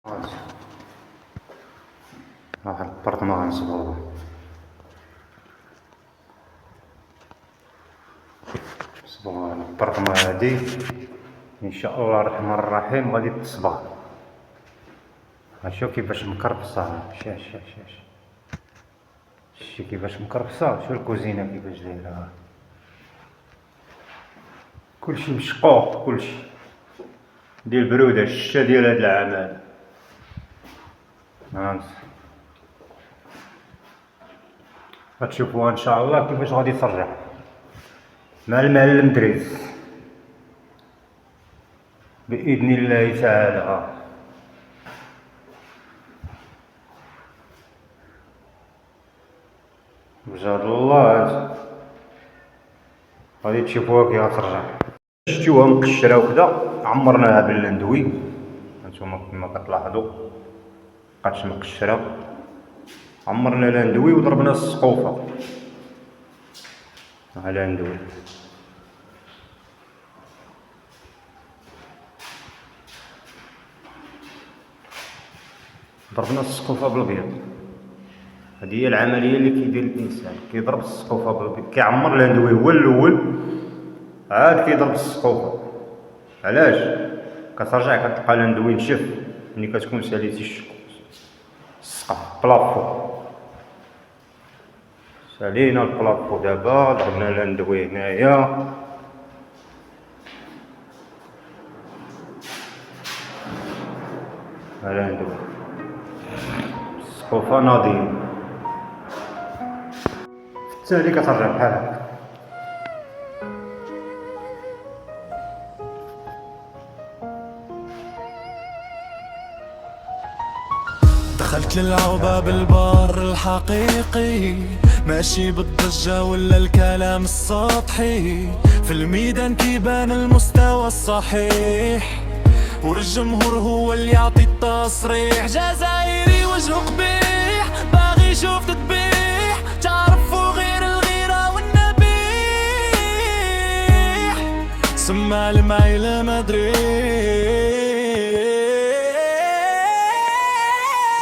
واحد البرطمان نصبو البرطمان هادي ان شاء الله الرحمن الرحيم غادي تصبغ. هاشوف كيفاش مكرفصة، شتي كيفاش مكرفصة، شوف الكوزينة كيفاش دايرة، كلشي مشقوق، كلشي ديال البرودة، الشتا ديال هاد العام هذا غتشوفوها ان شاء الله كيفاش غادي ترجع مع المعلم دريس باذن الله تعالى. بجار الله غادي تشوفوها كي غترجع. شفتوها مقشره وكذا، عمرناها باللاندوي، هانتوما كما كتلاحظوا مبقاتش مقشره، عمرنا لاندوي وضربنا السقوفه مع لاندوي. ضربنا السقوفه بالبيض، هذه هي العمليه اللي كيدير الانسان، كيضرب السقوفه بالبيض، كيعمر لاندوي هو الاول عاد كيضرب السقوفه. علاش؟ كترجع كتلقى لاندوي نشف ملي كتكون ساليتي السقف بلافو. سالينا البلافو دابا، ضربنا لاندوي هنايا، لاندوي السقوفه ناضيه، في التالي كترجع بحال هكا. دخلت للعوبة بالبار الحقيقي، ماشي بالضجة ولا الكلام السطحي، في الميدان كيبان المستوى الصحيح، والجمهور هو اللي يعطي التصريح. جزائري وجهه قبيح، باغي يشوف تذبيح، تعرفوا غير الغيرة والنبيح، سما المعيلة مدري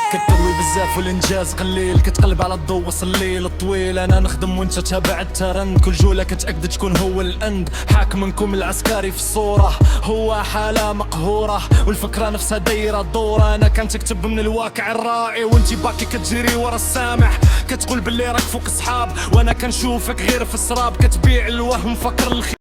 كتروي بزاف والانجاز قليل، كتقلب على الضو وصل الليل الطويل. انا نخدم وانت تابع الترند، كل جولة كتأكد تكون هو الاند، حاكمنكم العسكري في الصورة هو حالة مقهورة، والفكرة نفسها دايرة الدورة. انا كنتكتب من الواقع الراعي، وانتي باكي كتجري ورا السامح، كتقول باللي راك فوق صحاب، وانا كنشوفك غير في السراب، كتبيع الوهم فكر الخير.